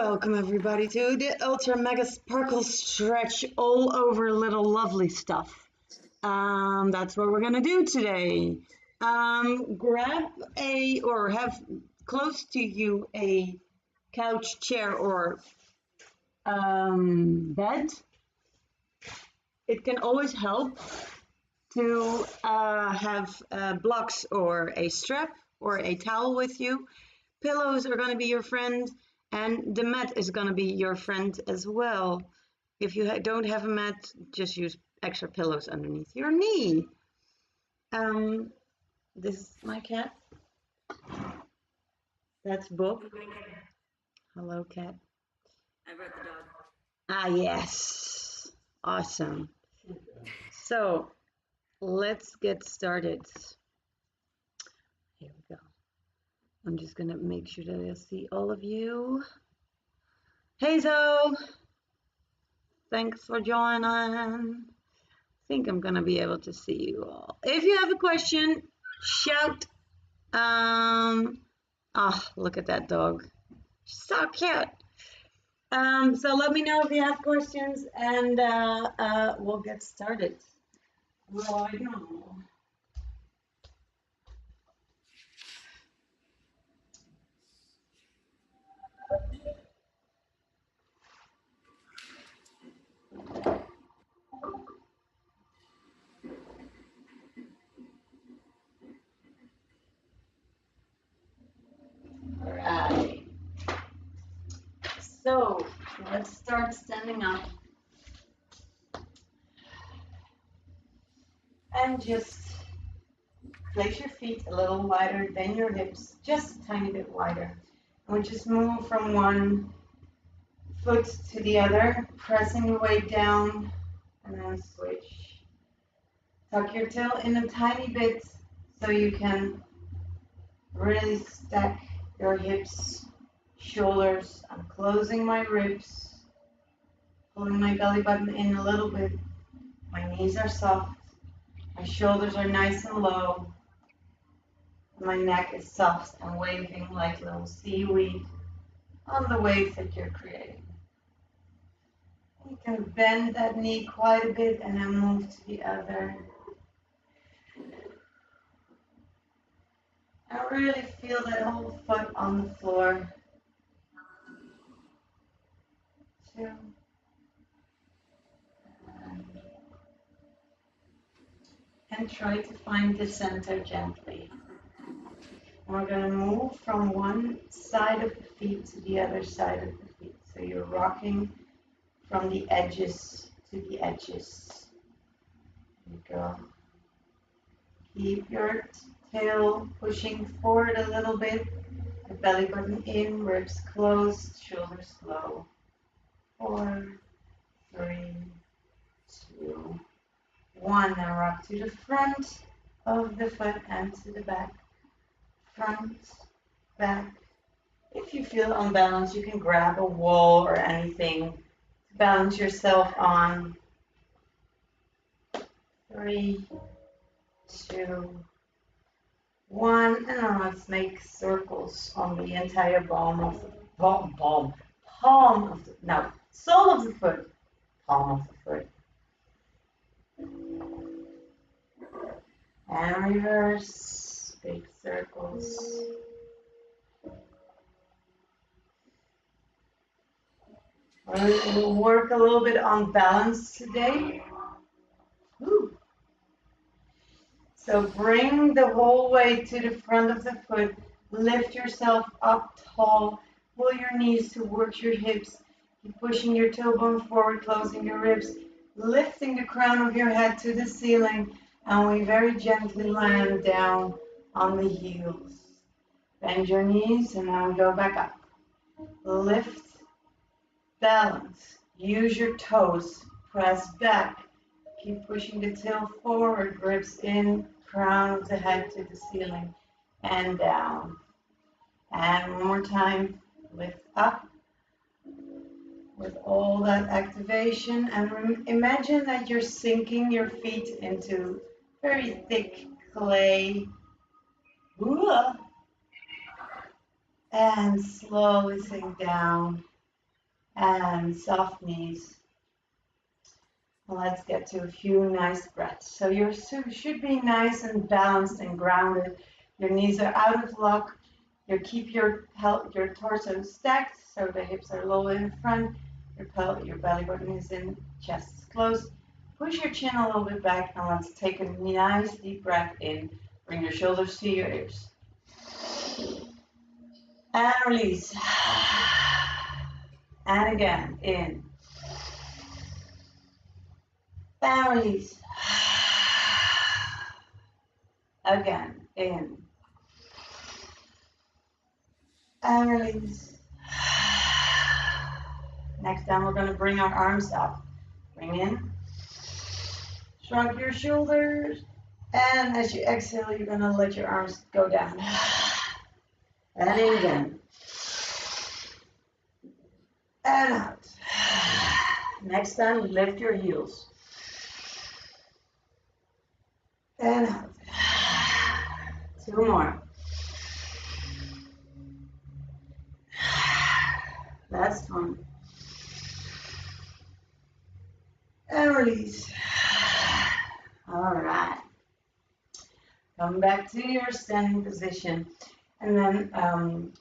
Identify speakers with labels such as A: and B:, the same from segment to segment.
A: Welcome everybody to the Ultra Mega Sparkle Stretch all over little lovely stuff. That's what we're gonna do today. Grab a or have close to you a couch, chair, or bed. It can always help to have blocks or a strap or a towel with you. Pillows are going to be your friend, and the mat is going to be your friend as well. If you don't have a mat, just use extra pillows underneath your knee. This is my cat. That's Bob. Hello, cat.
B: I brought the dog.
A: Ah, yes. Awesome. So, let's get started. Here we go. I'm just gonna make sure that I see all of you. Hey Zoe, thanks for joining. I think I'm gonna be able to see you all. If you have a question, shout. Look at that dog, so cute. So let me know if you have questions, and we'll get started right now. Right. So let's start standing up. And just place your feet a little wider than your hips, just a tiny bit wider. And we just move from one foot to the other, pressing your weight down, and then switch. Tuck your tail in a tiny bit so you can really stack your hips, shoulders. I'm closing my ribs, pulling my belly button in a little bit. My knees are soft. My shoulders are nice and low. My neck is soft and waving like little seaweed on the waves that you're creating. You can bend that knee quite a bit and then move to the other. And really feel that whole foot on the floor. 2. And try to find the center gently. We're going to move from one side of the feet to the other side of the feet. So you're rocking from the edges to the edges. There you go. Keep your tail pushing forward a little bit. The belly button in, ribs closed, shoulders low. 4, 3, 2, 1. Now rock to the front of the foot and to the back. Front, back. If you feel unbalanced, you can grab a wall or anything to balance yourself on. 3, 2, 1. And then let's make circles on the entire palm of the sole of the foot, palm of the foot. And reverse, big circles. We'll work a little bit on balance today. Ooh. So bring the whole weight to the front of the foot. Lift yourself up tall. Pull your knees towards your hips. Keep pushing your tailbone forward, closing your ribs. Lifting the crown of your head to the ceiling. And we very gently land down on the heels. Bend your knees and now we go back up. Lift. Balance. Use your toes. Press back. Keep pushing the tail forward, ribs in, crown of the head to the ceiling, and down. And one more time, lift up with all that activation. And imagine that you're sinking your feet into very thick clay. And slowly sink down. and soft knees. Let's get to a few nice breaths. So you should be nice and balanced and grounded. Your knees are out of lock. You keep your torso stacked so the hips are low in front. Your belly button is in, chest is closed. Push your chin a little bit back and let's take a nice deep breath in. Bring your shoulders to your ears. And release. And again, in. And release. Again, in. And release. Next time we're going to bring our arms up. Bring in. Shrug your shoulders. And as you exhale, you're going to let your arms go down. And in again. And out. Next time, lift your heels. And out. 2 more. Last one. And release. All right. Come back to your standing position. And then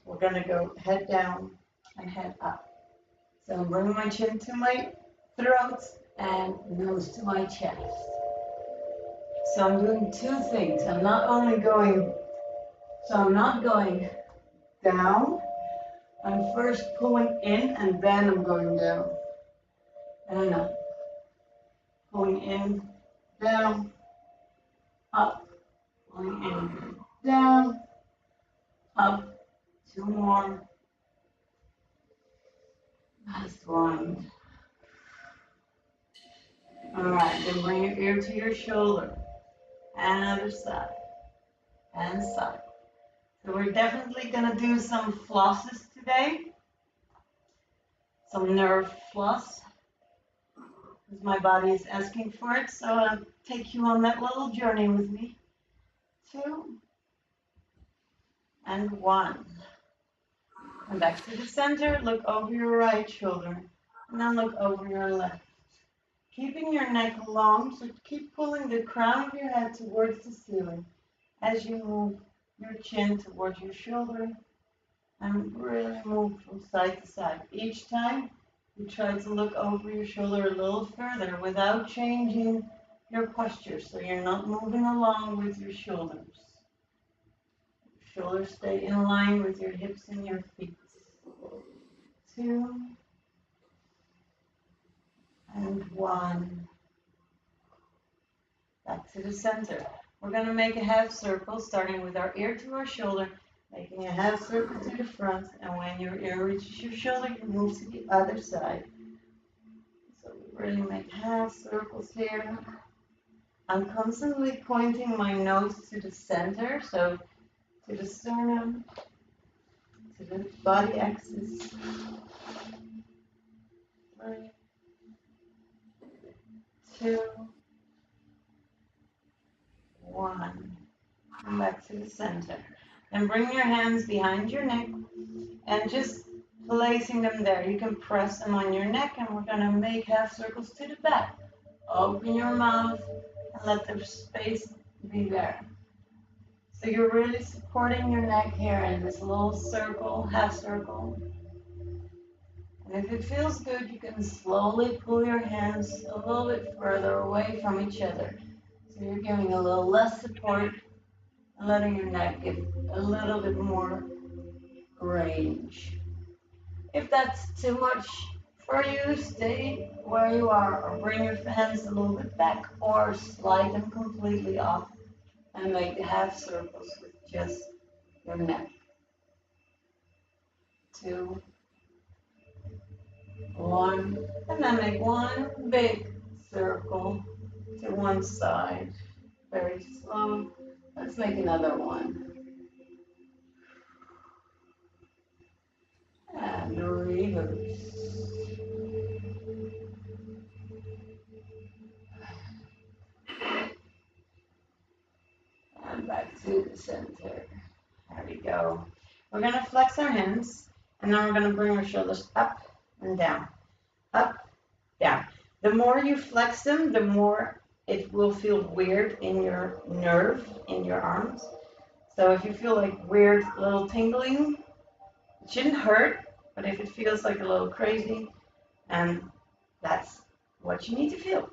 A: we're going to go head down and head up. So I'm bringing my chin to my throat and nose to my chest. So I'm doing 2 things. I'm not going down. I'm first pulling in and then I'm going down. And up. Pulling in, down, up. Pulling in, down, up. 2 more. Last one. All right, then bring your ear to your shoulder. And other side. And side. So we're definitely going to do some flosses today. Some nerve floss. Because my body is asking for it. So I'll take you on that little journey with me. 2. And 1. And back to the center. Look over your right shoulder. And then look over your left. Keeping your neck long, so keep pulling the crown of your head towards the ceiling as you move your chin towards your shoulder and really move from side to side. Each time you try to look over your shoulder a little further without changing your posture, so you're not moving along with your shoulders. Your shoulders stay in line with your hips and your feet. 2. And 1. Back to the center. We're going to make a half circle, starting with our ear to our shoulder, making a half circle to the front, and when your ear reaches your shoulder, you move to the other side. So we really make half circles here. I'm constantly pointing my nose to the center, so to the sternum, to the body axis. 3, 2, 1. Come back to the center. And bring your hands behind your neck and just placing them there. You can press them on your neck and we're going to make half circles to the back. Open your mouth and let the space be there. So you're really supporting your neck here in this little circle, half circle. And if it feels good, you can slowly pull your hands a little bit further away from each other. So you're giving a little less support and letting your neck give a little bit more range. If that's too much for you, stay where you are or bring your hands a little bit back or slide them completely off and make half circles with just your neck. 2, 1, and then make one big circle to one side. Very slow. Let's make another one. And reverse. And back to the center. There we go. We're going to flex our hands, and then we're going to bring our shoulders up and down, up, down. The more you flex them, the more it will feel weird in your nerve, in your arms. So if you feel like weird little tingling, it shouldn't hurt, but if it feels like a little crazy, and that's what you need to feel.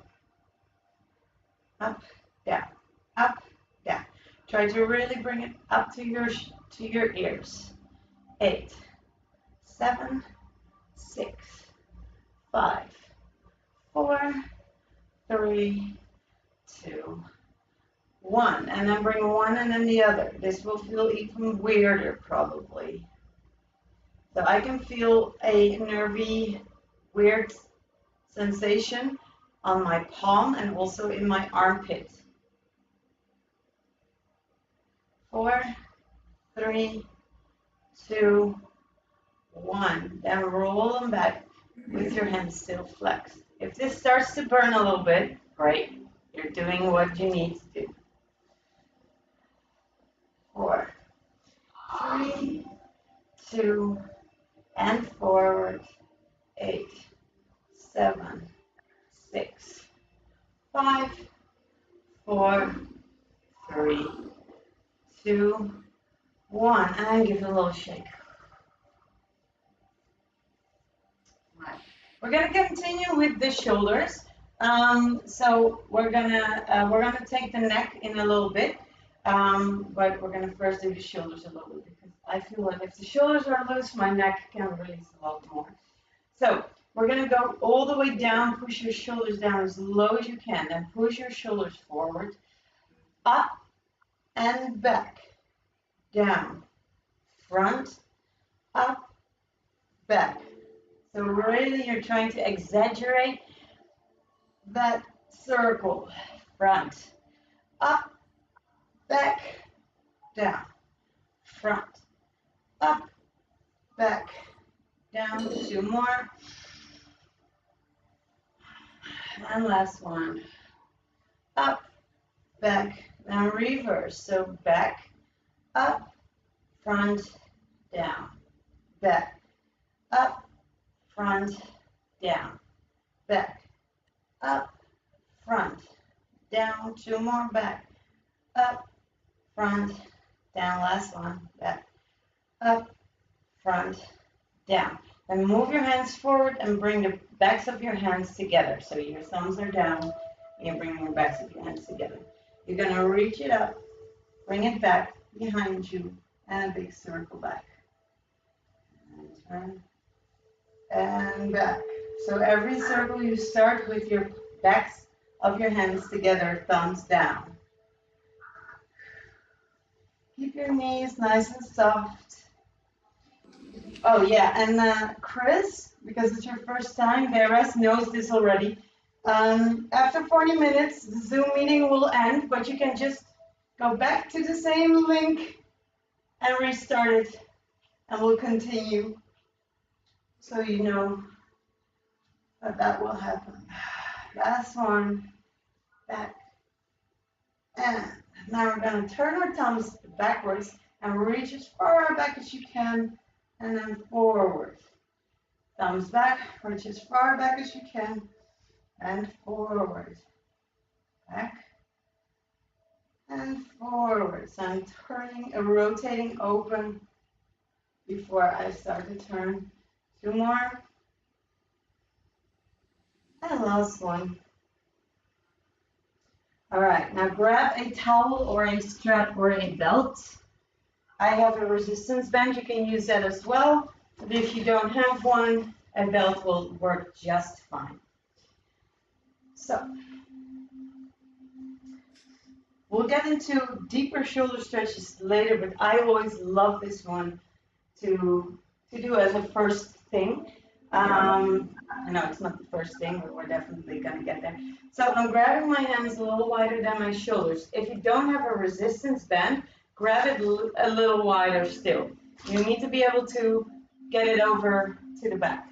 A: Up, down, up, down. Try to really bring it up to your ears. 8, 7, 6, 5, 4, 3, 2, 1. And then bring one and then the other. This will feel even weirder probably. So I can feel a nervy, weird sensation on my palm and also in my armpit. 4, 3, 2, 1. Then roll them back with your hands still flexed. If this starts to burn a little bit, great. You're doing what you need to do. 4, 3, 2, and forward. 8, 7, 6, 5, 4, 3, 2, 1. And give it a little shake. Right. We're gonna continue with the shoulders. So we're gonna take the neck in a little bit, but we're gonna first do the shoulders a little bit because I feel like if the shoulders are loose, my neck can release a lot more. So we're gonna go all the way down, push your shoulders down as low as you can, then push your shoulders forward, up and back, down, front, up, back. So really you're trying to exaggerate that circle. Front, up, back, down, front, up, back, down. 2 more. And last one. Up, back, now reverse. So back, up, front, down, back, up, front, down, back, up, front, down. 2 more. Back, up, front, down. Last one. Back, up, front, down. And move your hands forward and bring the backs of your hands together. So your thumbs are down, and you're bringing the backs of your hands together. You're going to reach it up, bring it back behind you, and a big circle back. And turn, and back. So every circle you start with your backs of your hands together, thumbs down. Keep your knees nice and soft. Oh yeah, and Chris, because it's your first time, the rest knows this already. After 40 minutes, the Zoom meeting will end, but you can just go back to the same link and restart it, and we'll continue so you know that will happen. Last one, back, and now we're going to turn our thumbs backwards and reach as far back as you can, and then forward. Thumbs back, reach as far back as you can, and forward. Back, and forward. So I'm turning, rotating open before I start to turn. 2 more. And last one. All right, now grab a towel or a strap or a belt. I have a resistance band, you can use that as well. But if you don't have one, a belt will work just fine. So, we'll get into deeper shoulder stretches later, but I always love this one to do as a first thing. I know it's not the first thing, but we're definitely going to get there. So I'm grabbing my hands a little wider than my shoulders. If you don't have a resistance band, grab it a little wider still. You need to be able to get it over to the back.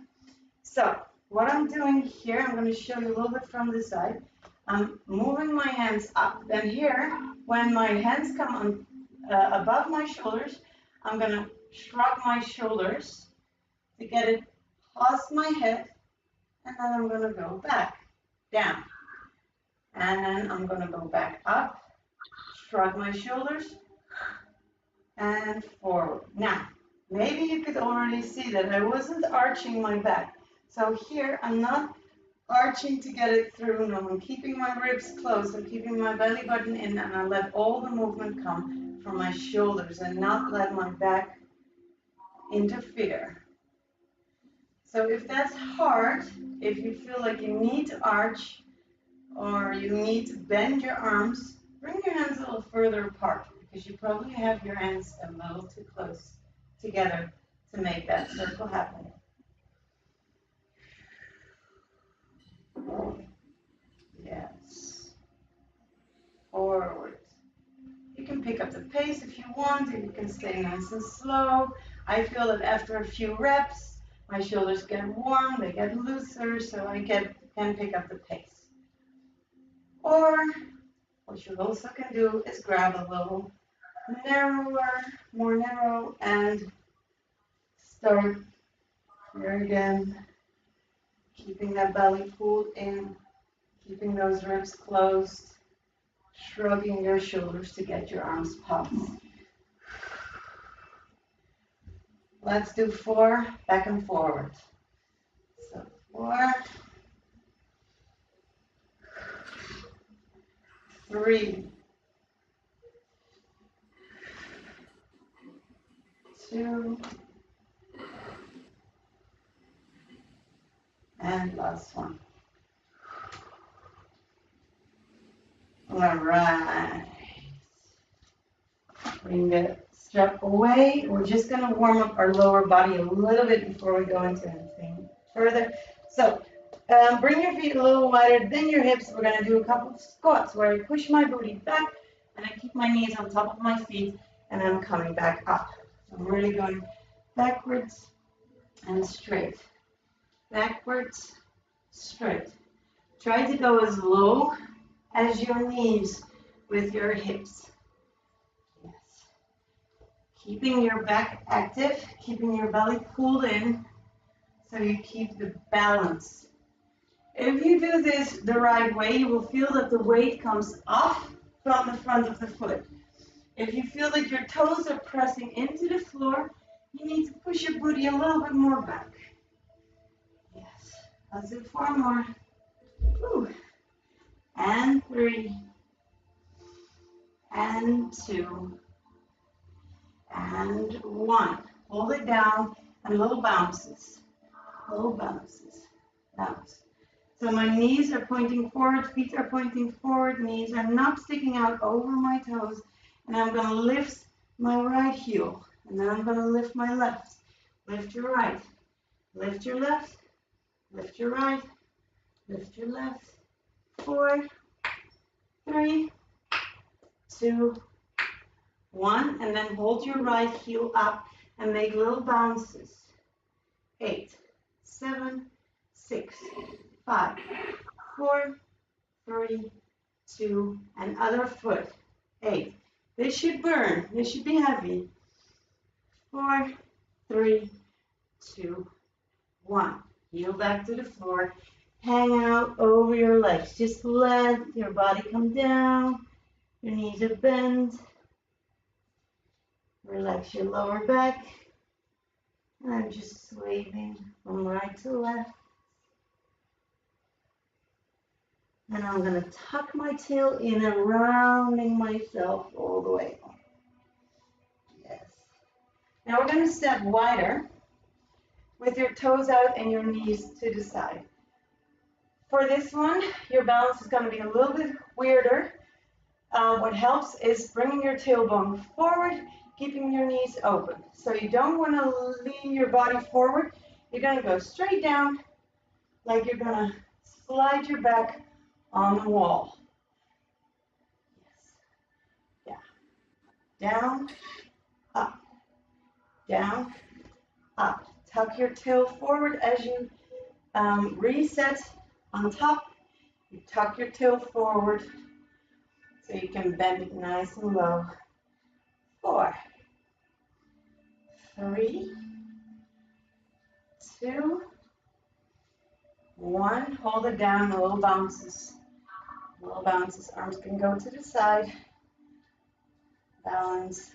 A: So what I'm doing here, I'm going to show you a little bit from this side. I'm moving my hands up. Then here, when my hands come on above my shoulders, I'm going to shrug my shoulders to get it toss my head, and then I'm gonna go back, down. And then I'm gonna go back up, shrug my shoulders, and forward. Now, maybe you could already see that I wasn't arching my back. So here, I'm not arching to get it through. No, I'm keeping my ribs closed. I'm keeping my belly button in, and I let all the movement come from my shoulders and not let my back interfere. So if that's hard, if you feel like you need to arch or you need to bend your arms, bring your hands a little further apart because you probably have your hands a little too close together to make that circle happen. Yes. Forward. You can pick up the pace if you want, and you can stay nice and slow. I feel that after a few reps, my shoulders get warm, they get looser, so I can pick up the pace. Or what you also can do is grab a little narrower, more narrow, and start here again, keeping that belly pulled in, keeping those ribs closed, shrugging your shoulders to get your arms popped. Let's do 4 back and forward. So 4, 3, 2, and last one. All right. Bring the strap away. We're just going to warm up our lower body a little bit before we go into anything further. So bring your feet a little wider than your hips. We're going to do a couple of squats where I push my booty back and I keep my knees on top of my feet and I'm coming back up. So I'm really going backwards and straight. Backwards, straight. Try to go as low as your knees with your hips. Yes. Keeping your back active, keeping your belly pulled in so you keep the balance. If you do this the right way, you will feel that the weight comes off from the front of the foot. If you feel that your toes are pressing into the floor, you need to push your booty a little bit more back. Yes. Let's do 4 more. Ooh. And 3. And 2. And 1. Hold it down and little bounces. Little bounces. Bounce. So my knees are pointing forward, feet are pointing forward, knees are not sticking out over my toes. And I'm going to lift my right heel. And then I'm going to lift my left. Lift your right. Lift your left. Lift your right. Lift your left. 4, 3, 2, 1. And then hold your right heel up and make little bounces. 8, 7, 6, 5, 4, 3, 2, and other foot. 8. This should burn. This should be heavy. 4, 3, 2, 1. Heel back to the floor. Hang out over your legs. Just let your body come down. Your knees are bent. Relax your lower back. And I'm just swaying from right to left. And I'm going to tuck my tail in and rounding myself all the way up. Yes. Now we're going to step wider with your toes out and your knees to the side. For this one, your balance is going to be a little bit weirder. What helps is bringing your tailbone forward, keeping your knees open. So you don't want to lean your body forward. You're going to go straight down like you're going to slide your back on the wall. Yes. Yeah. Down, up, down, up. Tuck your tail forward as you reset on top. You tuck your tail forward so you can bend it nice and low. 4, 3, 2, 1, hold it down, little bounces. Little bounces, arms can go to the side. Balance.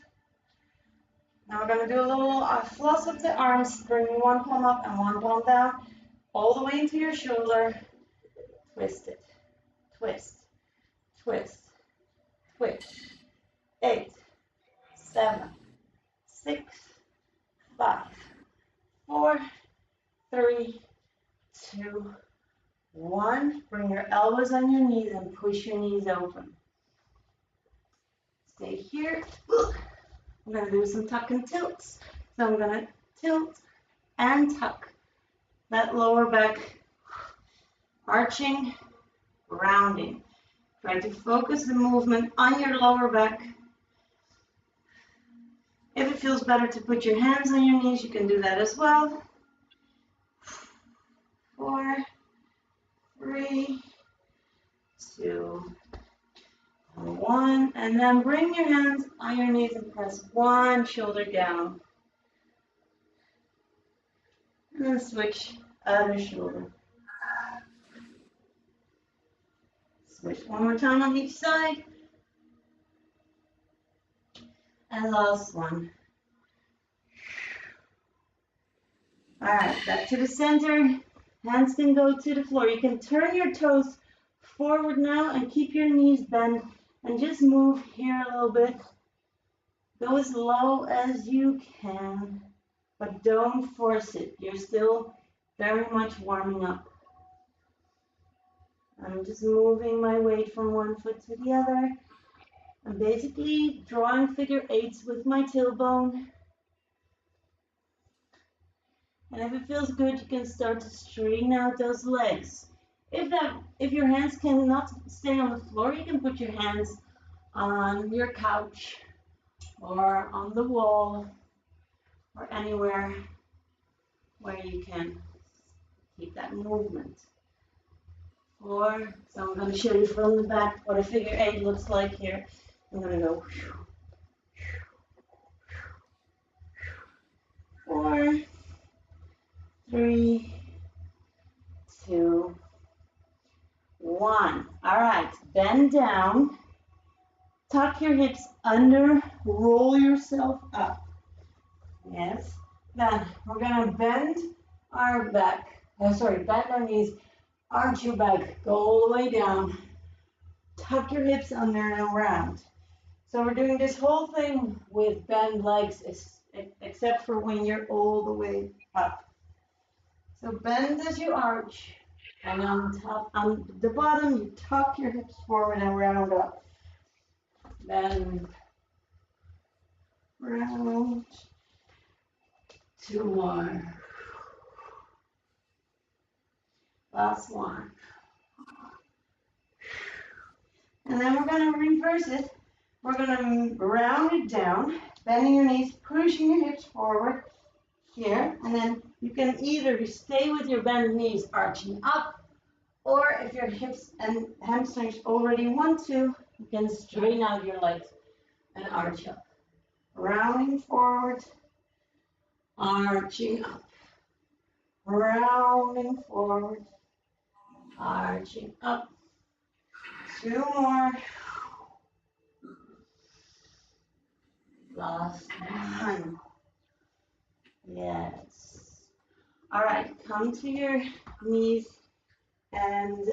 A: Now we're going to do a little floss of the arms, bringing one palm up and one palm down, all the way into your shoulder. Twist it. Twist. Twist. Twist. 8, 7, 6, 5, 4, 3, 2, 1. Bring your elbows on your knees and push your knees open. Stay here. I'm going to do some tuck and tilts. So I'm going to tilt and tuck that lower back, arching, rounding. Try to focus the movement on your lower back. If it feels better to put your hands on your knees, you can do that as well. 4, 3, 2, 1. And then bring your hands on your knees and press one shoulder down. And then switch other shoulder. Switch one more time on each side. And last one. All right, back to the center. Hands can go to the floor. You can turn your toes forward now and keep your knees bent and just move here a little bit. Go as low as you can, but don't force it. You're still very much warming up. I'm just moving my weight from one foot to the other. I'm basically drawing figure 8s with my tailbone. And if it feels good, you can start to straighten out those legs. If your hands cannot stay on the floor, you can put your hands on your couch or on the wall or anywhere where you can keep that movement. So I'm going to show you from the back what a figure 8 looks like here. I'm going to go 4, 3, 2, 1. All right, bend down, tuck your hips under, roll yourself up. Yes. Then we're going to bend our back. Bend our knees, arch your back, go all the way down, tuck your hips under and around. So we're doing this whole thing with bent legs, except for when you're all the way up. So bend as you arch, and on the bottom, you tuck your hips forward and round up. Bend, round, 2 more. Last one. And then we're going to reverse it. We're going to round it down, bending your knees, pushing your hips forward here. And then you can either stay with your bent knees arching up, or if your hips and hamstrings already want to, you can straighten out your legs and arch up. Rounding forward, arching up. Rounding forward, arching up. 2 more. Last one. Yes. All right, come to your knees and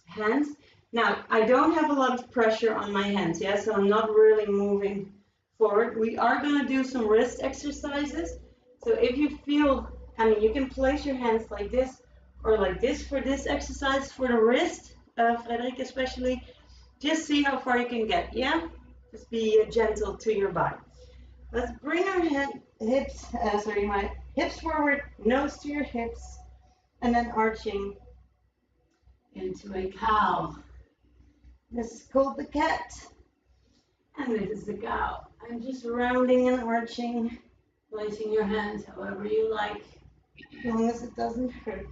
A: hands. Now, I don't have a lot of pressure on my hands, yeah, so I'm not really moving forward. We are going to do some wrist exercises. So if you feel, you can place your hands like this or like this for this exercise for the wrist. Frederick especially, just see how far you can get, yeah? Just be gentle to your body. Let's bring our my hips forward, nose to your hips, and then arching into a cow. This is called the cat, and this is the cow. I'm just rounding and arching, placing your hands however you like, as long as it doesn't hurt.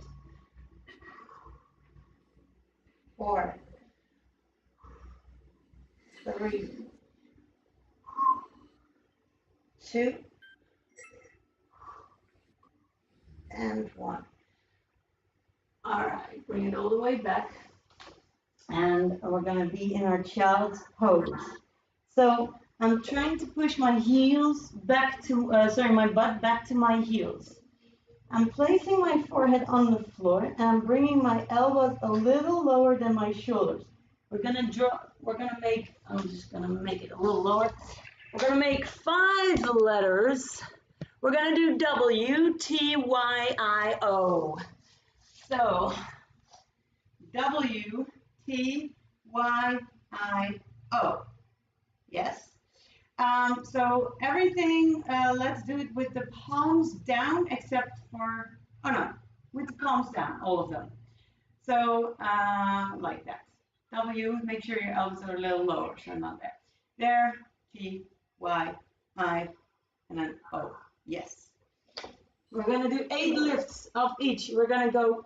A: 4, 3, 2, and 1. All right, bring it all the way back. And we're gonna be in our child's pose. So I'm trying to push my heels back to, my butt back to my heels. I'm placing my forehead on the floor and I'm bringing my elbows a little lower than my shoulders. I'm just gonna make it a little lower. We're gonna make 5 letters. We're gonna do WTYIO. So, WTYIO. Yes? So everything, let's do it with the palms down except for, oh no, with the palms down, all of them. So like that. W, make sure your elbows are a little lower, so not there. There, T, Y, I, and then O. Yes. We're going to do 8 lifts of each. We're going to go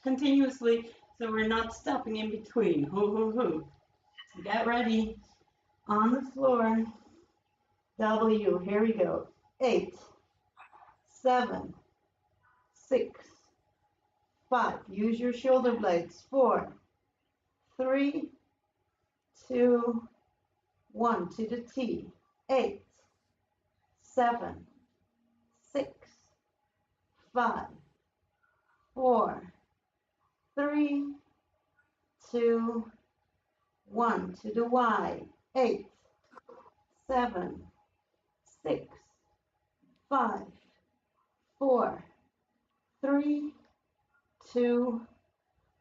A: continuously, so we're not stopping in between. Hoo, hoo, hoo. Get ready. On the floor. W. Here we go. 8, 7, 6, 5. Use your shoulder blades. 4, 3, 2, 1. To the T. 8, 7, 6, 5, 4, 3, 2, 1. To the Y. 8, 7, 6, 5, 4, 3, 2,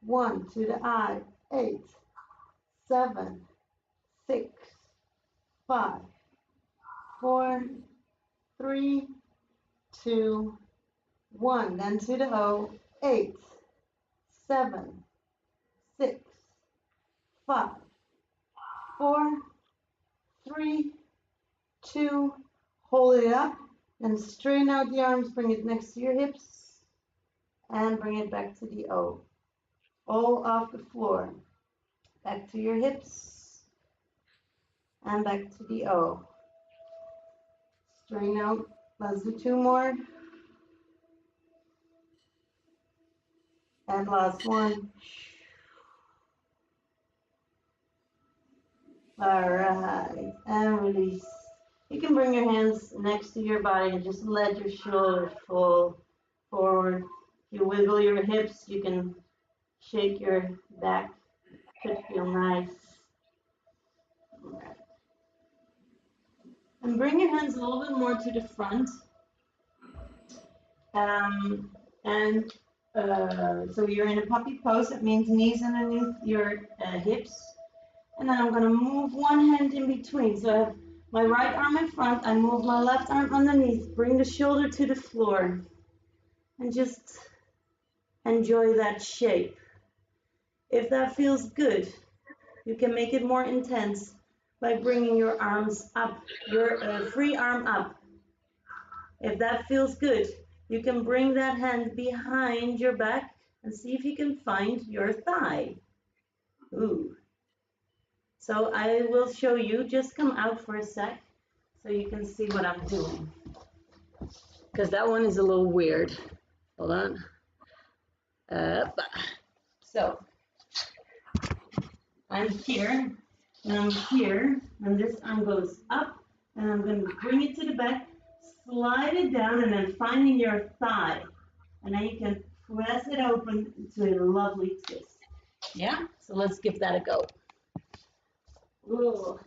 A: 1. To the I. 8, 7, 6, 5, 4, 3, 2, 1. Then to the O. 8, 7, 6, 5, 4, 3, 2. Hold it up and straighten out the arms. Bring it next to your hips and bring it back to the O. All off the floor. Back to your hips and back to the O. Straighten out. Let's do 2 more. And last one. All right, and release. You can bring your hands next to your body and just let your shoulders fall forward. If you wiggle your hips, you can shake your back. Could feel nice. All right. And bring your hands a little bit more to the front. So you're in a puppy pose. That means knees underneath your hips. And then I'm going to move one hand in between. So I have my right arm in front. I move my left arm underneath. Bring the shoulder to the floor. And just enjoy that shape. If that feels good, you can make it more intense by bringing your arms up, your free arm up. If that feels good, you can bring that hand behind your back and see if you can find your thigh. Ooh. So I will show you, just come out for a sec so you can see what I'm doing. Because that one is a little weird. Hold on. So I'm here, and I'm here, and this arm goes up, and I'm going to bring it to the back, slide it down, and then finding your thigh. And then you can press it open to a lovely twist. Yeah? So let's give that a go. Ooh.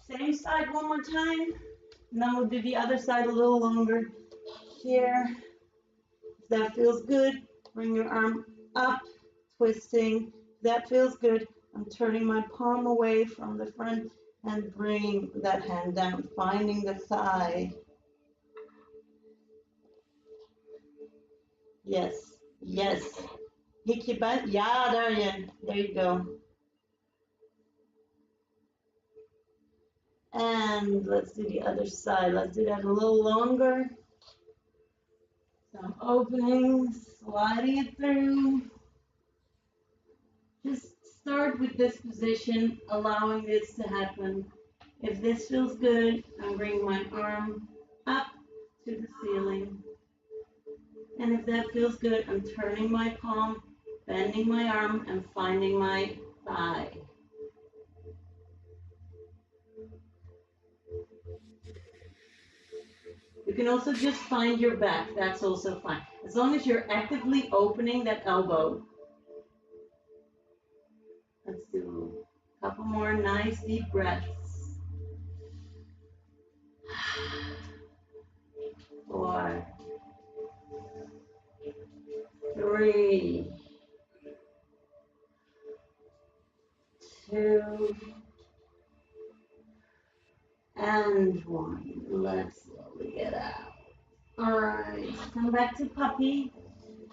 A: Same side one more time, and then we'll do the other side a little longer. Here. If that feels good, bring your arm up, twisting. If that feels good, I'm turning my palm away from the front and bring that hand down, finding the thigh. Yes, yes. Hikiban, yeah, there you go. And let's do the other side. Let's do that a little longer. So I'm opening, sliding it through. Just start with this position, allowing this to happen. If this feels good, I'm bringing my arm up to the ceiling.
C: and if that feels good, I'm turning my palm, bending my arm, and finding my thigh. You can also just find your back, that's also fine. As long as you're actively opening that elbow. Let's do a couple more nice deep breaths. 4, 3, 2, and 1. Let's slowly get out. All right, come back to puppy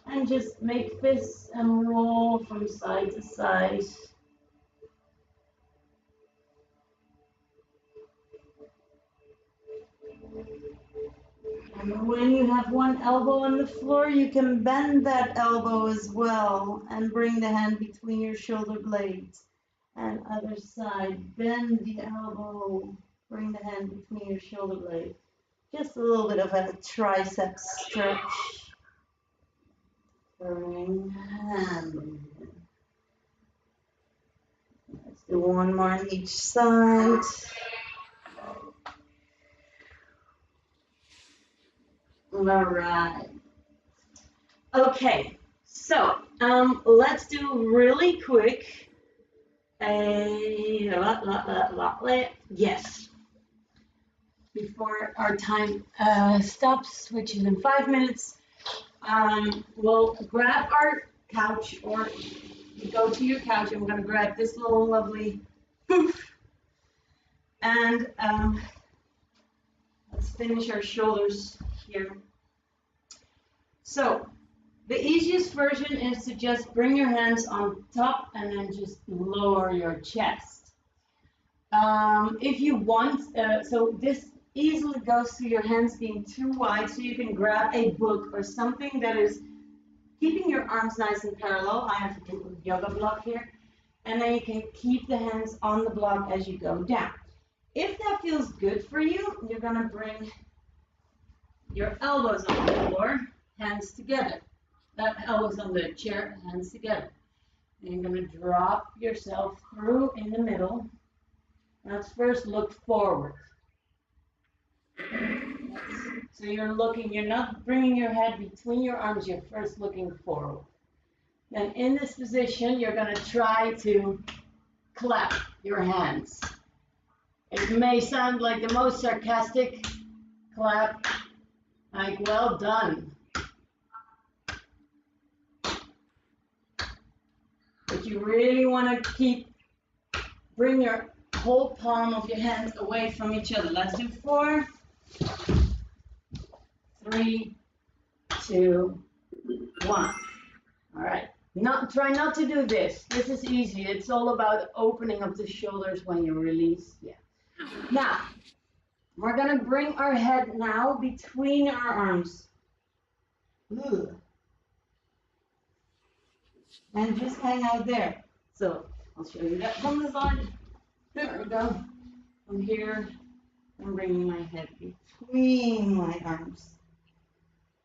C: and just make fists and roll from side to side. And when you have one elbow on the floor, you can bend that elbow as well and bring the hand between your shoulder blades. And other side, bend the elbow, bring the hand between your shoulder blades. Just a little bit of a tricep stretch. Bring hand. Let's do one more on each side. All right. Okay, so let's do really quick. Yes. Before our time stops, which is in 5 minutes, we'll grab our couch, or go to your couch. I'm going to grab this little lovely poof, and let's finish our shoulders here. So the easiest version is to just bring your hands on top and then just lower your chest. If you want, so this easily goes to your hands being too wide, so you can grab a book or something that is keeping your arms nice and parallel. I have a yoga block here, and then you can keep the hands on the block as you go down. If that feels good for you, you're gonna bring your elbows on the floor, hands together. Elbows on the chair, hands together. And you're gonna drop yourself through in the middle. Let's first look forward. So you're not bringing your head between your arms, you're first looking forward. Then in this position, you're gonna try to clap your hands. It may sound like the most sarcastic clap, like well done. But you really wanna bring your whole palm of your hands away from each other. Let's do 4, 3, 2, 1. All right. Try not to do this. This is easy. It's all about the opening of the shoulders when you release. Yeah. Now, we're gonna bring our head now between our arms. Ugh. And just hang out there. So I'll show you that from the side. There we go. From here, I'm bringing my head between my arms.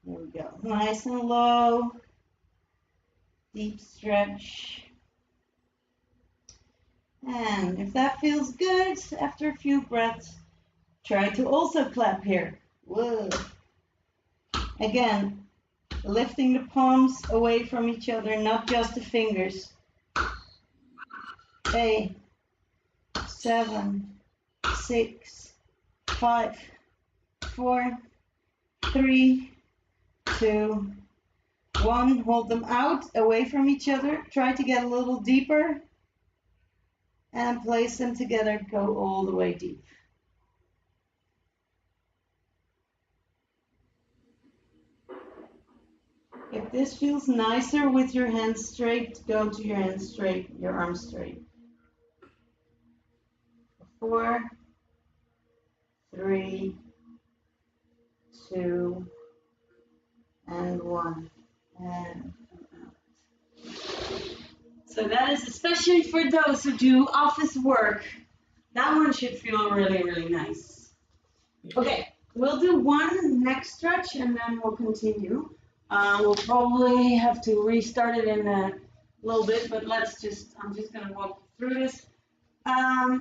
C: There we go. Nice and low. Deep stretch. And if that feels good, after a few breaths, try to also clap here. Whoa. Again, lifting the palms away from each other, not just the fingers. 8, 7, 6, 5, 4, 3, 2, 1. Hold them out, away from each other. Try to get a little deeper. And place them together. Go all the way deep. If this feels nicer with your hands straight, go to your hands straight, your arms straight. 4, 3, 2, and 1. And so that is especially for those who do office work. That one should feel really, really nice. Okay, we'll do one neck stretch and then we'll continue. We'll probably have to restart it in a little bit, but I'm just gonna walk through this.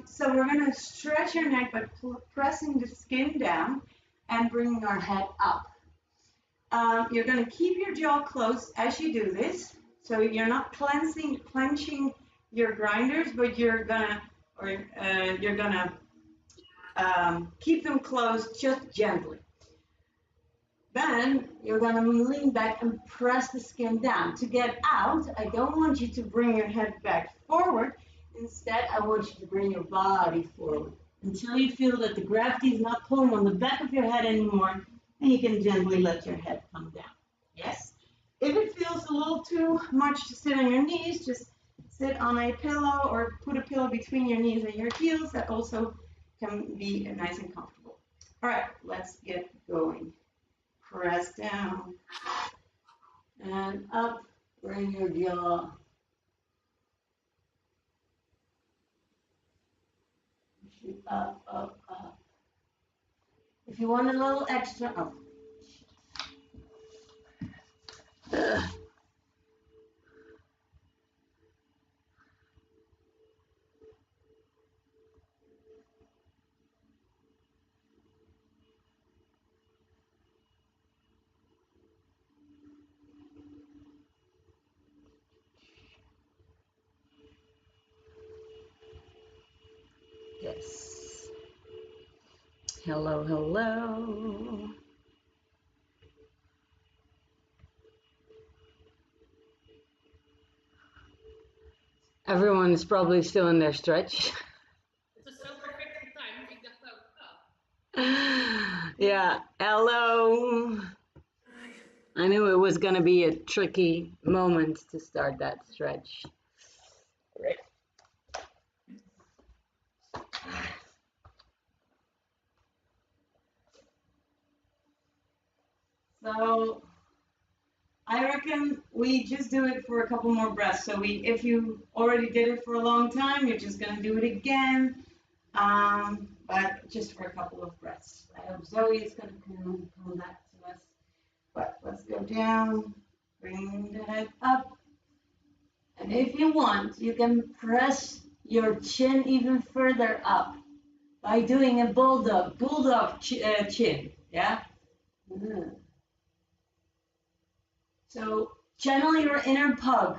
C: So we're gonna stretch your neck by pressing the skin down and bringing our head up. You're gonna keep your jaw closed as you do this. So you're not clenching your grinders, but you're gonna keep them closed just gently. Then you're gonna lean back and press the skin down. To get out, I don't want you to bring your head back forward. Instead, I want you to bring your body forward until you feel that the gravity is not pulling on the back of your head anymore, and you can gently let your head come down. Yes? If it feels a little too much to sit on your knees, just sit on a pillow or put a pillow between your knees and your heels. That also can be nice and comfortable. All right, let's get going. Press down and up, bring your jaw. Up, up, up. If you want a little extra, up. Yes. Hello, hello. Everyone is probably still in their stretch.
B: Het was zo perfect in time. Ik dacht ook, oh.
C: Yeah, hello. I knew it was going to be a tricky moment to start that stretch. Right. So I reckon we just do it for a couple more breaths. So if you already did it for a long time, you're just going to do it again, but just for a couple of breaths. I hope Zoe is going to come back to us. But let's go down, bring the head up. And if you want, you can press your chin even further up by doing a bulldog chin, yeah? So channel your inner pug.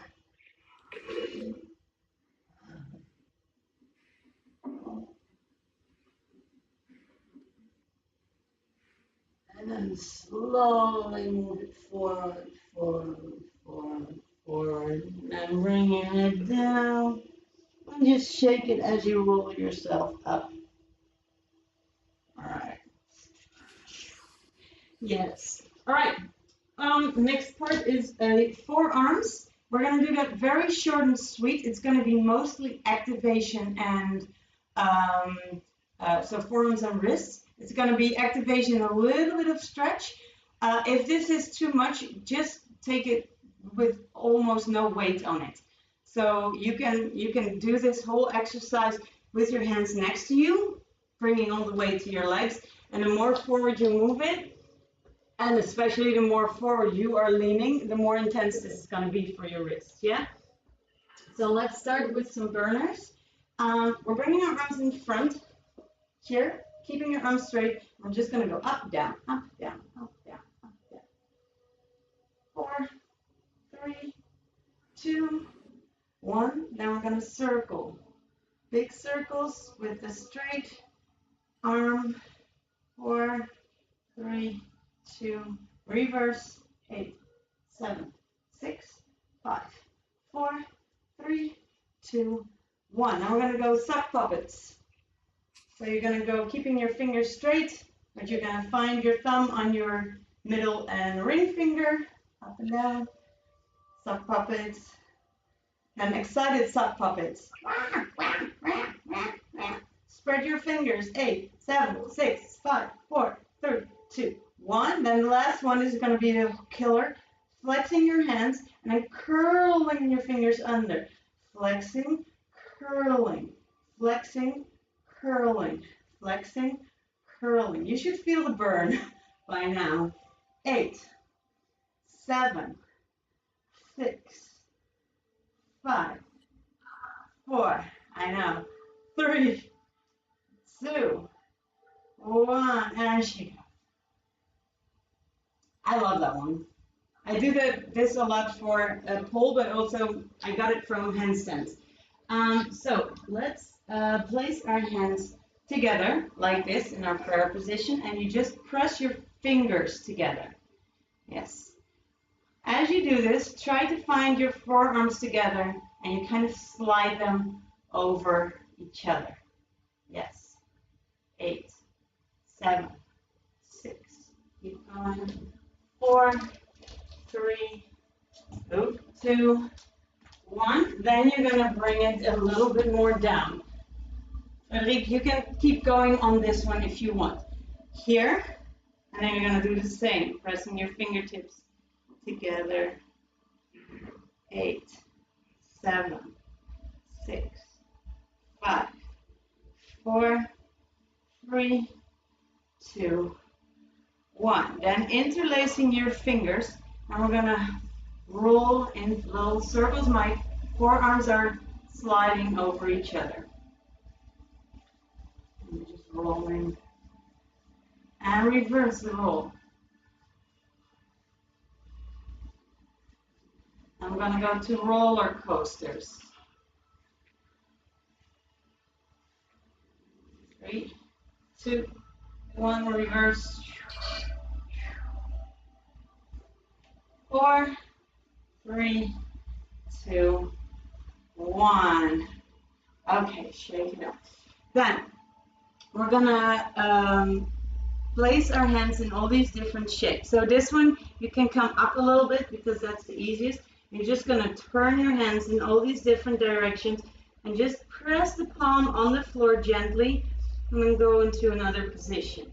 C: And then slowly move it forward, forward, forward, forward. And bring your head down. And just shake it as you roll yourself up. All right. Yes. All right. Next part is forearms. We're going to do that very short and sweet. It's going to be mostly activation and so forearms and wrists. It's going to be activation, a little bit of stretch. If this is too much, just take it with almost no weight on it. So you can do this whole exercise with your hands next to you, bringing all the weight to your legs. And the more forward you move it, and especially the more forward you are leaning, the more intense this is going to be for your wrists, yeah? So let's start with some burners. We're bringing our arms in front here, keeping your arms straight. We're just going to go up, down, up, down, up, down, up, down. 4, 3, 2, 1. Now we're going to circle. Big circles with the straight arm. 4, 3, 2, reverse. 8, 7, 6, 5, 4, 3, 2, 1. Now we're going to go sock puppets. So you're going to go keeping your fingers straight, but you're going to find your thumb on your middle and ring finger, up and down. Sock puppets. And excited sock puppets. Spread your fingers. 8, 7, 6, 5, 4, 3, 2, 1. Then the last one is going to be the killer. Flexing your hands and then curling your fingers under. Flexing, curling, flexing, curling, flexing, curling. You should feel the burn by now. 8,
A: 7, 6, 5, 4, I know, 3, 2, 1, and she. I love that one. I do this a lot for pole, but also I got it from handstands. So let's place our hands together like this in our prayer position, and you just press your fingers together. Yes. As you do this, try to find your forearms together, and you kind of slide them over each other. Yes. 8, 7, 6, keep going. 4, 3, 2, 1. Then you're going to bring it a little bit more down. Rick, you can keep going on this one if you want. Here, and then you're going to do the same, pressing your fingertips together. 8, 7, 6, 5, 4, 3, 2, 1. Then interlacing your fingers, and we're going to roll in little circles. My forearms are sliding over each other. And just rolling. And reverse the roll. I'm going to go to roller coasters. 3, 2, 1, reverse. 4, 3, 2, 1. Okay, shake it up. Then we're gonna place our hands in all these different shapes. So this one, you can come up a little bit because that's the easiest. You're just gonna turn your hands in all these different directions and just press the palm on the floor gently and then go into another position.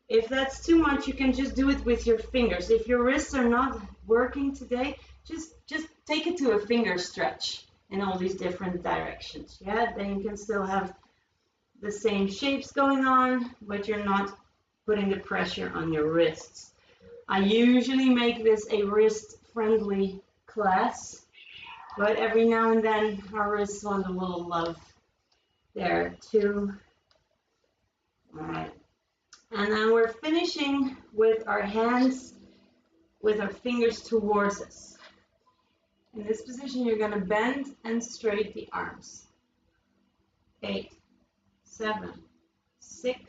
A: If that's too much, you can just do it with your fingers. If your wrists are not working today, just take it to a finger stretch in all these different directions. Yeah, then you can still have the same shapes going on, but you're not putting the pressure on your wrists. I usually make this a wrist-friendly class, but every now and then our wrists want a little love there too. All right. And then we're finishing with our hands, with our fingers towards us. In this position, you're going to bend and straight the arms. 8, 7, 6,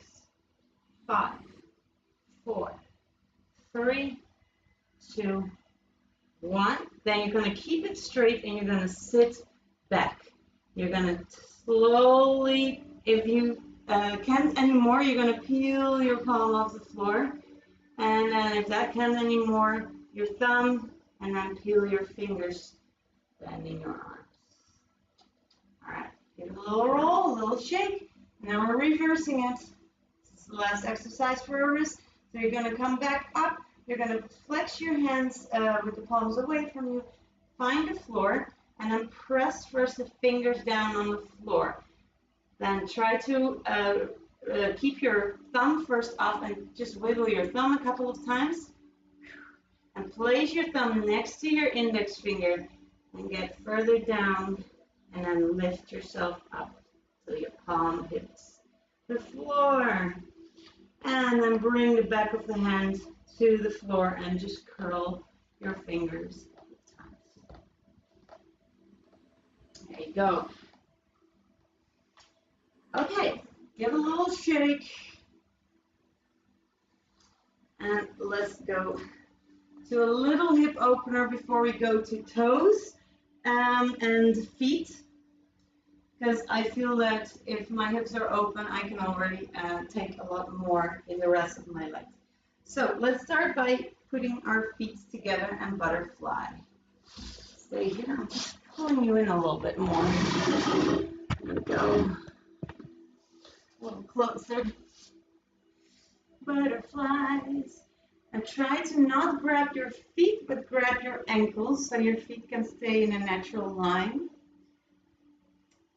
A: 5, 4, 3, 2, 1. Then you're going to keep it straight and you're going to sit back. You're going to slowly, if you can't anymore, you're going to peel your palm off the floor. And then if that can't anymore, your thumb, and then peel your fingers, bending your arms. All right, give it a little roll, a little shake, and then we're reversing it. This is the last exercise for our wrist. So you're going to come back up. You're going to flex your hands with the palms away from you. Find the floor, and then press first the fingers down on the floor. Then try to keep your thumb first off and just wiggle your thumb a couple of times. And place your thumb next to your index finger and get further down and then lift yourself up till your palm hits the floor. And then bring the back of the hand to the floor and just curl your fingers. There you go. Okay, give a little shake. And let's go to a little hip opener before we go to toes and feet. Because I feel that if my hips are open, I can already take a lot more in the rest of my legs. So let's start by putting our feet together and butterfly. Stay here. I'm just pulling you in a little bit more. There we go. A little closer. Butterflies. And try to not grab your feet, but grab your ankles so your feet can stay in a natural line.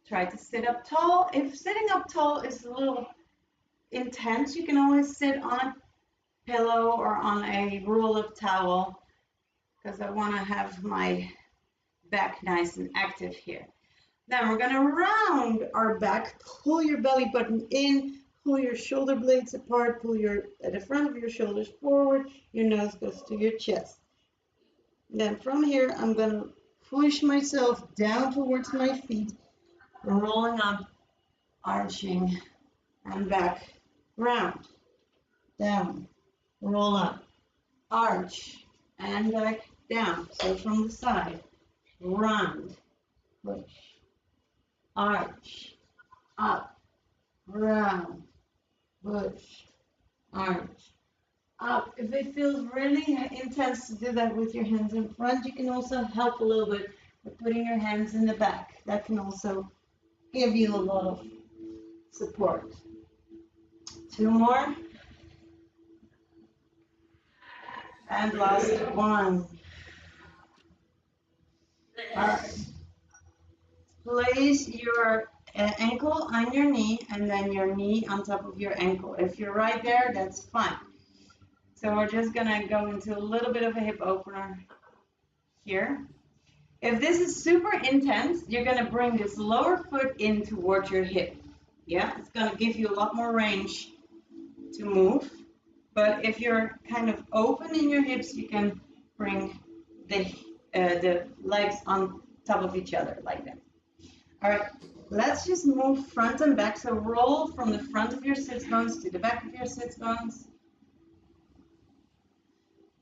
A: Try to sit up tall. If sitting up tall is a little intense, you can always sit on a pillow or on a roll of towel because I want to have my back nice and active here. Then we're going to round our back, pull your belly button in, pull your shoulder blades apart, pull the front of your shoulders forward, your nose goes to your chest. Then from here, I'm going to push myself down towards my feet, rolling up, arching, and back, round, down, roll up, arch, and back, down. So from the side, round, push, arch, up, round, push, arch, up. If it feels really intense to do that with your hands in front, you can also help a little bit by putting your hands in the back. That can also give you a lot of support. 2 more. And last one. All right. Place your ankle on your knee and then your knee on top of your ankle. If you're right there, that's fine. So we're just gonna go into a little bit of a hip opener here. If this is super intense, you're gonna bring this lower foot in towards your hip. Yeah, it's gonna give you a lot more range to move. But if you're kind of open in your hips, you can bring the legs on top of each other like that. All right, let's just move front and back. So roll from the front of your sits bones to the back of your sits bones.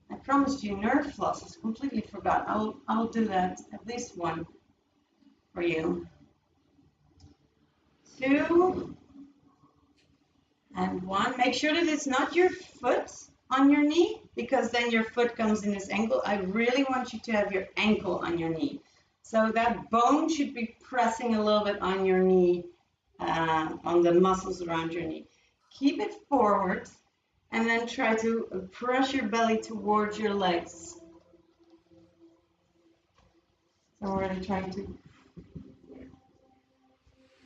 A: I promised you nerve flosses, completely forgot. I'll do that, at least one for you. 2 and 1. Make sure that it's not your foot on your knee, because then your foot comes in this angle. I really want you to have your ankle on your knee. So that bone should be pressing a little bit on your knee, on the muscles around your knee. Keep it forward. And then try to press your belly towards your legs. So we're really trying to,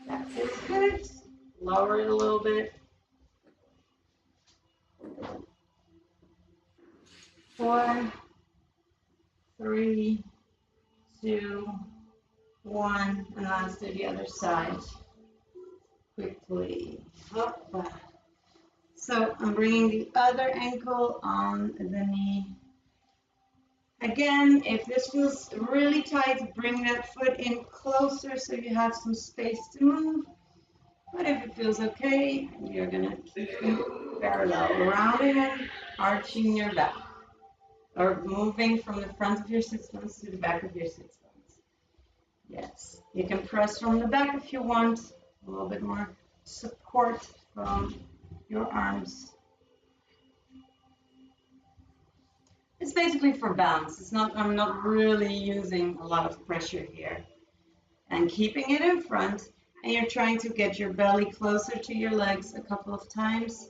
A: that feels good. Lower it a little bit. 4, 3, 2, 1, and let's do the other side quickly. Hop. So I'm bringing the other ankle on the knee. Again, if this feels really tight, bring that foot in closer so you have some space to move. But if it feels okay, you're gonna keep it parallel, rounding and arching your back, or moving from the front of your sits bones to the back of your sits bones. Yes, you can press from the back if you want, a little bit more support from your arms. It's basically for balance. It's not, I'm not really using a lot of pressure here. And keeping it in front, and you're trying to get your belly closer to your legs a couple of times.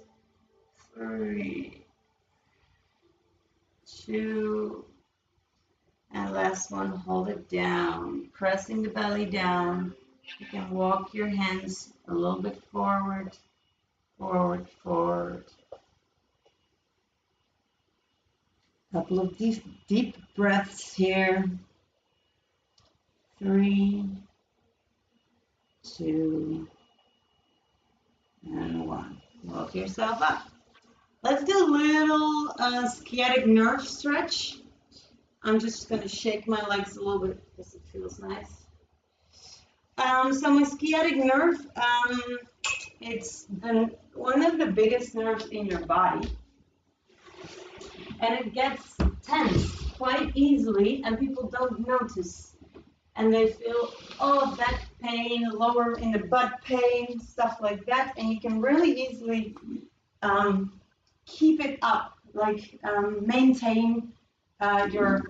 A: 3, 2, and last one, hold it down. Pressing the belly down. You can walk your hands a little bit forward. Forward, forward. Couple of deep breaths here. 3, 2, and 1. Walk yourself up. Let's do a little sciatic nerve stretch. I'm just going to shake my legs a little bit because it feels nice. So my sciatic nerve, it's one of the biggest nerves in your body, and it gets tense quite easily, and people don't notice, and they feel, oh, back pain, lower in the butt pain, stuff like that, and you can really easily keep it up, like maintain your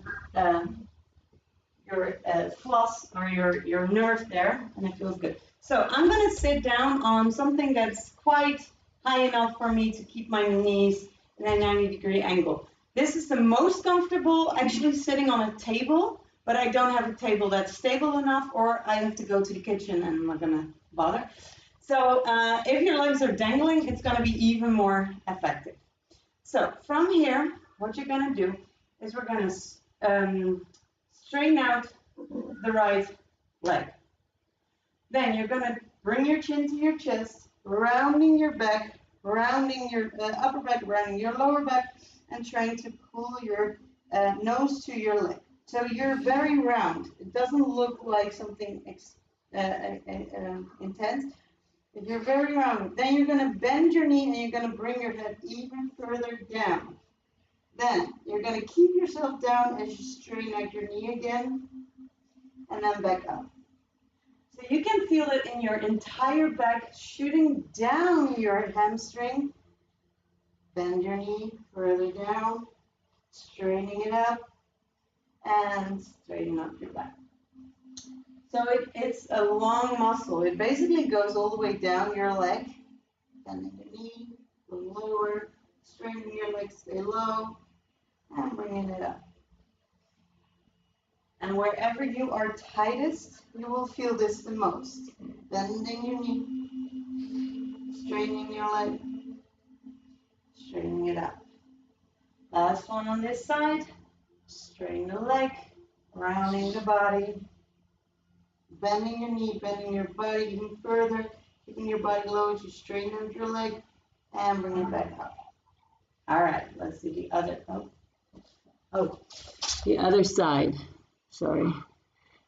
A: floss or your nerve there, and it feels good. So I'm going to sit down on something that's quite high enough for me to keep my knees in a 90-degree angle. This is the most comfortable, actually sitting on a table, but I don't have a table that's stable enough, or I have to go to the kitchen and I'm not going to bother. So if your legs are dangling, it's going to be even more effective. So from here, what you're going to do is we're going to
C: straighten out the right leg. Then you're going to bring your chin to your chest, rounding your back, rounding your upper back, rounding your lower back, and trying to pull your nose to your leg. So you're very round. It doesn't look like something intense. If you're very round, then you're going to bend your knee and you're going to bring your head even further down. Then you're going to keep yourself down as you straighten out your knee again, and then back up. So you can feel it in your entire back, shooting down your hamstring. Bend your knee further down, straightening it up, and straighten up your back. So it's a long muscle. It basically goes all the way down your leg, bending your knee, a little lower, straightening your leg, stay low, and bringing it up. And wherever you are tightest, you will feel this the most. Bending your knee, straightening your leg, straightening it up. Last one on this side, straighten the leg, rounding the body, bending your knee, bending your body even further, keeping your body low as you straighten out your leg, and bring it back up. All right, let's do the other, the other side. Sorry.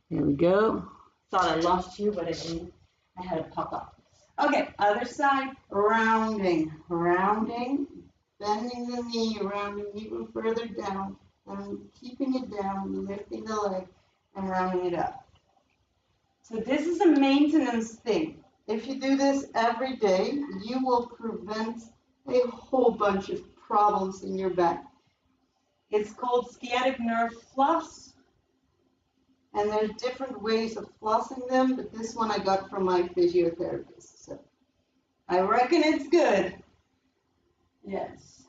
C: Here we go. Thought I lost you, but I didn't. I had it pop up. Okay, other side, rounding, rounding, bending the knee, rounding even further down, and keeping it down, lifting the leg, and rounding it up. So this is a maintenance thing. If you do this every day, you will prevent a whole bunch of problems in your back. It's called sciatic nerve floss. And there's different ways of flossing them, but this one I got from my physiotherapist. So I reckon it's good. Yes.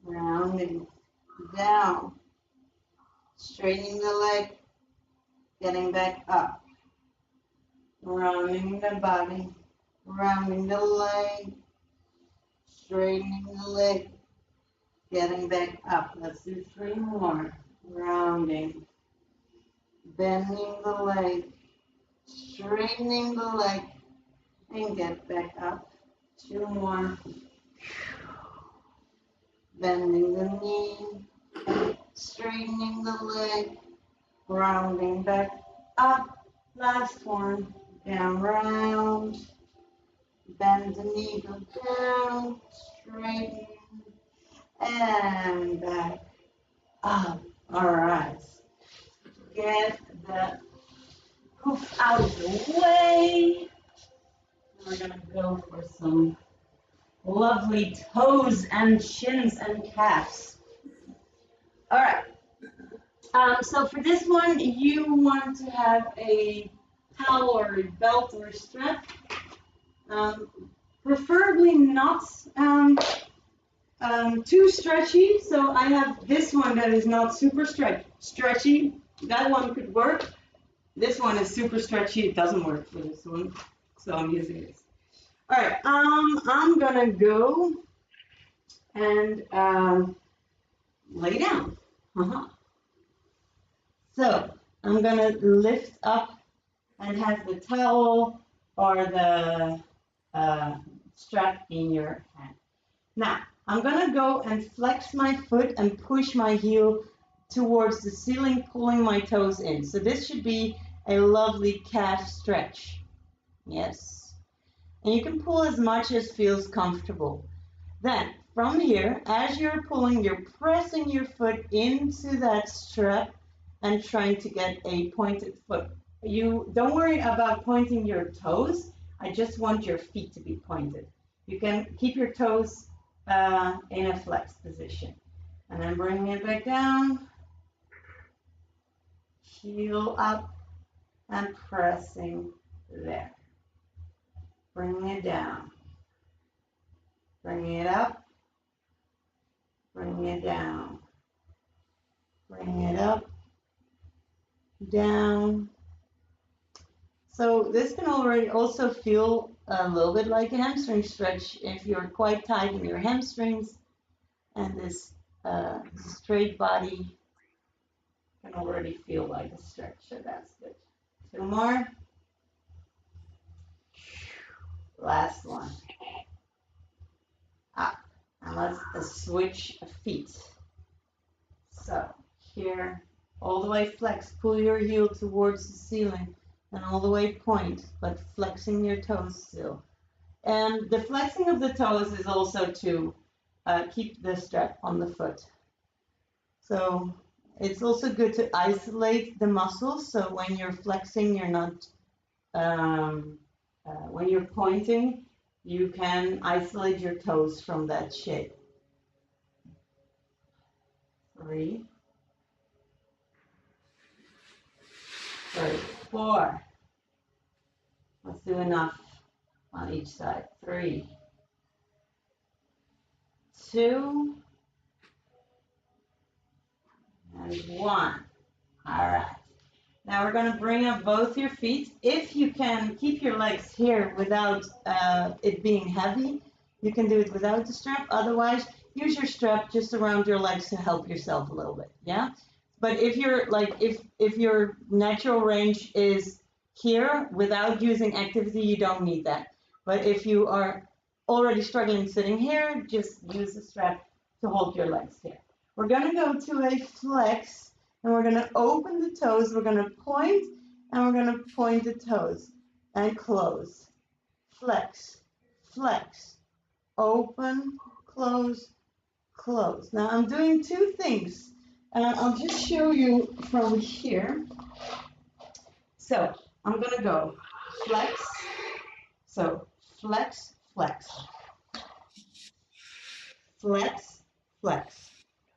C: Rounding down. Straightening the leg. Getting back up. Rounding the body. Rounding the leg. Straightening the leg. Getting back up. Let's do 3 more. Rounding. Bending the leg, straightening the leg, and get back up. 2 more. Bending the knee, straightening the leg, rounding back up. Last one. Down, round. Bend the knee, go down, straighten, and back up. All right. Get the hoof out of the way. We're going to go for some lovely toes and shins and calves. All right. So for this one, you want to have a towel or a belt or a strap. Preferably not too stretchy. So I have this one that is not super stretchy. That one could work. This one is super stretchy. It doesn't work for this one. So I'm using this. All right. I'm going to go and lay down. So I'm going to lift up and have the towel or the strap in your hand. Now, I'm going to go and flex my foot and push my heel towards the ceiling, pulling my toes in. So this should be a lovely calf stretch. Yes. And you can pull as much as feels comfortable. Then from here, as you're pulling, you're pressing your foot into that strap and trying to get a pointed foot. You don't worry about pointing your toes. I just want your feet to be pointed. You can keep your toes in a flex position. And then bring it back down. Heel up and pressing there. Bring it down. Bring it up. Bring it down. Bring it up. Down. So this can already also feel a little bit like a hamstring stretch if you're quite tight in your hamstrings and this straight body can already feel like a stretch, so that's good. 2 more. Last one. Up. And let's switch feet. So here, all the way flex, pull your heel towards the ceiling and all the way point, but flexing your toes still. And the flexing of the toes is also to keep the strap on the foot. So it's also good to isolate the muscles. So when you're flexing, you're not, when you're pointing, you can isolate your toes from that shape. 3, 4. Let's do enough on each side. 3, 2, and 1. All right. Now we're going to bring up both your feet. If you can keep your legs here without it being heavy, you can do it without the strap. Otherwise, use your strap just around your legs to help yourself a little bit. Yeah. But if you're like, if your natural range is here without using activity, you don't need that. But if you are already struggling sitting here, just use the strap to hold your legs here. We're going to go to a flex, and we're going to open the toes. We're going to point, and we're going to point the toes and close. Flex, flex, open, close, close. Now I'm doing 2 things. I'll just show you from here. So I'm going to go flex. So flex, flex. Flex, flex.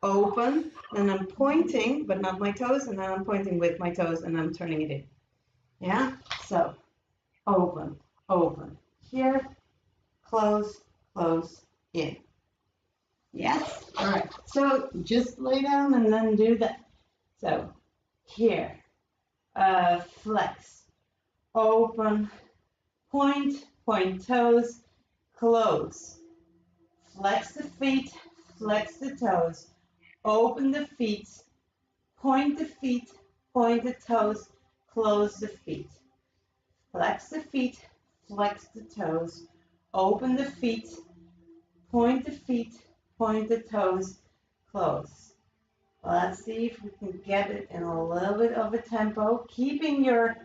C: Open, and I'm pointing, but not my toes, and then I'm pointing with my toes, and I'm turning it in. Yeah? So open, open. Here, close, close, in. Yes? All right. So just lay down and then do that. So here, flex, open, point, point toes, close. Flex the feet, flex the toes, open the feet, point the toes, close the feet. Flex the feet, flex the toes, open the feet, point the toes, close. Let's see if we can get it in a little bit of a tempo, keeping your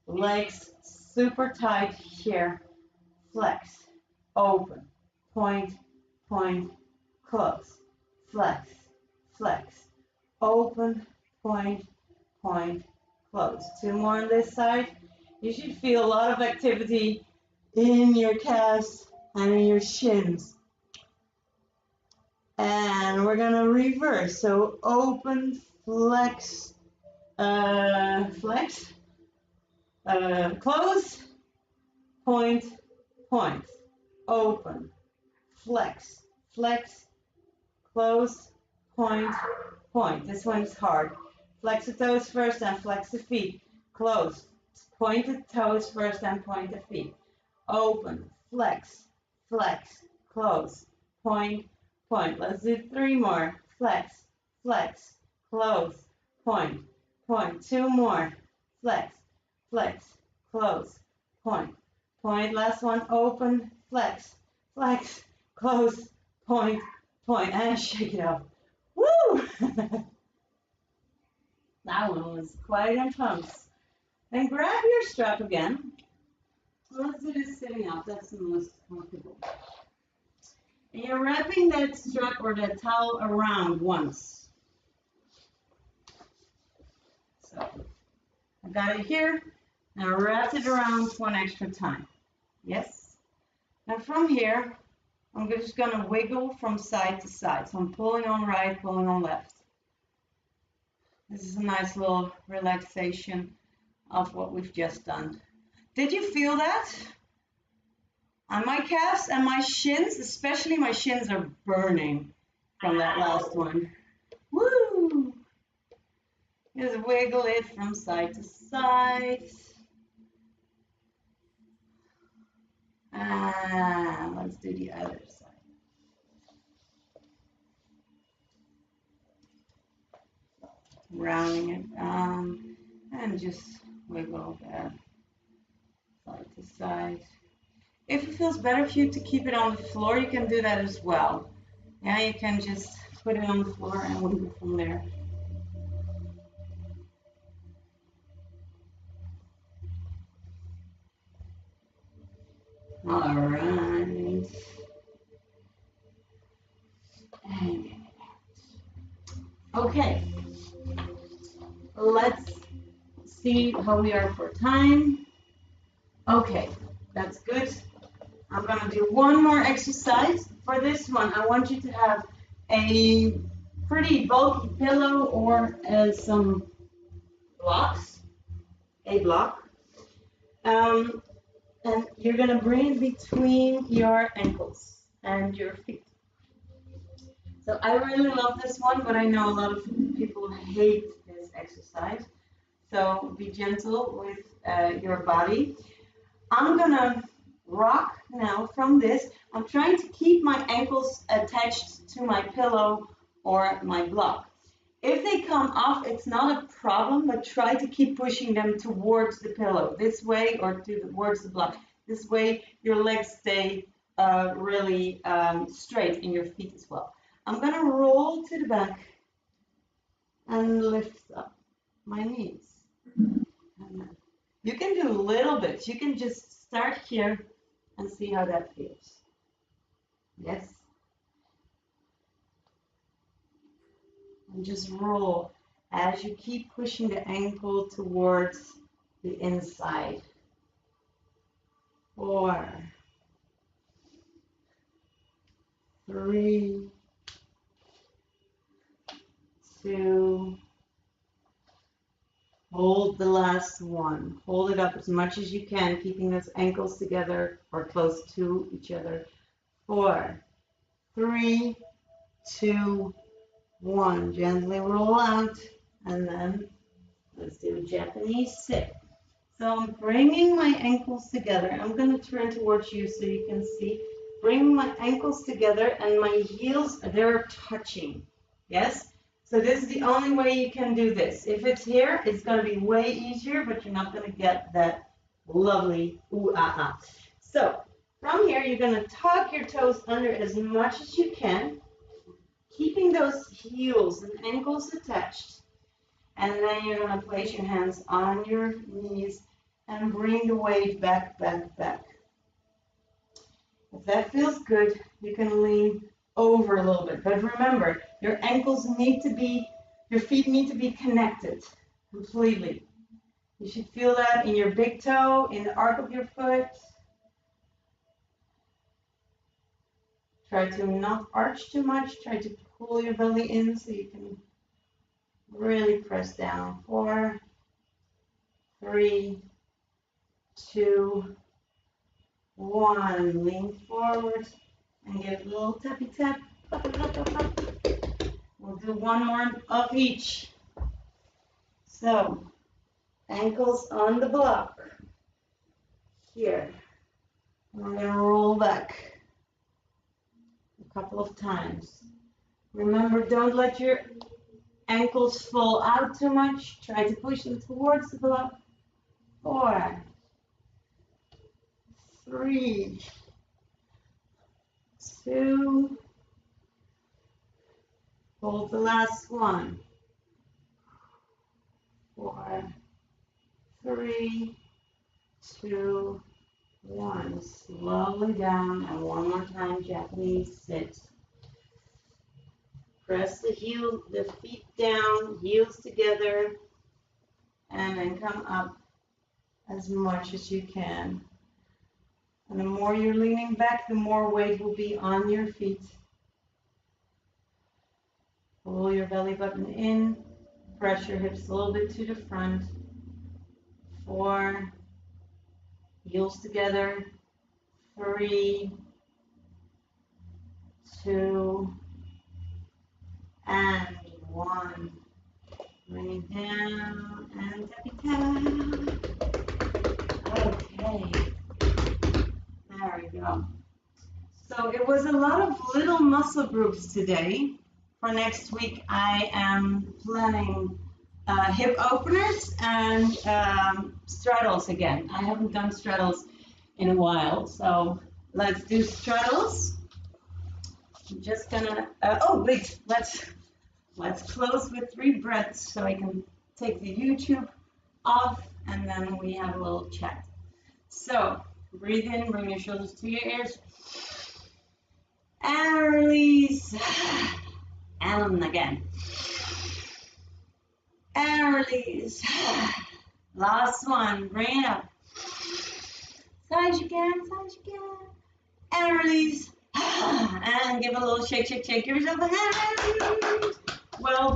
C: legs super tight here. Flex, open, point, point, close. Flex, flex, open, point, point, close. 2 more on this side. You should feel a lot of activity in your calves and in your shins. And we're going to reverse. So open, flex, flex, close, point, point, open, flex, flex, close, point, point. This one's hard. Flex the toes first and flex the feet. Close. Point the toes first and point the feet. Open, flex, flex, close, point, point. Let's do 3 more. Flex, flex, close, point, point. 2 more. Flex, flex, close, point, point. Last one. Open, flex, flex, close, point, point. And shake it up. Woo! That one was quite intense. Then grab your strap again. Let's do this sitting up. That's the most comfortable. And you're wrapping that strap or that towel around once. So I got it here. Now wrap it around 1 extra time. Yes? Now from here, I'm just going to wiggle from side to side. So I'm pulling on right, pulling on left. This is a nice little relaxation of what we've just done. Did you feel that? On my calves and my shins, especially my shins are burning from that last one. Woo! Just wiggle it from side to side. And let's do the other side. rounding it, and just wiggle there, side to side. If it feels better for you to keep it on the floor, you can do that as well. Yeah, you can just put it on the floor and wiggle from there. All right. And get it out. Okay. Let's see how we are for time. Okay, that's good. I'm gonna do one more exercise. For this one, I want you to have a pretty bulky pillow or some blocks, a block. And you're gonna bring it between your ankles and your feet. So I really love this one, but I know a lot of people hate this exercise. So be gentle with your body. I'm gonna rock now from this. I'm trying to keep my ankles attached to my pillow or my block. If they come off, it's not a problem, but try to keep pushing them towards the pillow this way or towards the block. This way your legs stay really straight and your feet as well. I'm gonna roll to the back and lift up my knees. You can do little bits. You can just start here and see how that feels. Yes. And just roll as you keep pushing the ankle towards the inside. 4, 3, 2, hold the last one. Hold it up as much as you can, keeping those ankles together or close to each other. 4, 3, 2, 1. Gently roll out, and then let's do a Japanese sit. So I'm bringing my ankles together. I'm going to turn towards you so you can see. Bring my ankles together and my heels, they're touching. Yes? So this is the only way you can do this. If it's here, it's going to be way easier, but you're not going to get that lovely ooh-ah-ah. So from here, you're going to tuck your toes under as much as you can, keeping those heels and ankles attached. And then you're going to place your hands on your knees and bring the weight back, back, back. If that feels good, you can lean over a little bit. But remember, your ankles need to be, your feet need to be connected completely. You should feel that in your big toe, in the arc of your foot. Try to not arch too much. Try to pull your belly in so you can really press down. 4, 3, 2, 1. Lean forward and give a little tappy tap. Up, up, up, up. We'll do one more of each. So, ankles on the block. Here. And we're going to roll back a couple of times. Remember, don't let your ankles fall out too much. Try to push them towards the block. 4, 3, 2, hold the last one. 4, 3, 2, 1. Slowly down, and one more time, Japanese sit. Press the feet down, heels together, and then come up as much as you can. And the more you're leaning back, the more weight will be on your feet. Pull your belly button in, press your hips a little bit to the front. 4, heels together. 3, 2, and 1. Bring it down and tappy tap. Okay. There we go. So it was a lot of little muscle groups today. For next week, I am planning hip openers and straddles again. I haven't done straddles in a while, so let's do straddles. I'm just gonna, oh wait, let's close with 3 breaths so I can take the YouTube off and then we have a little chat. So breathe in, bring your shoulders to your ears, and release, and again, and release. Last one, bring it up, side again, and release, and give a little shake, shake, shake. Give yourself a hand. Well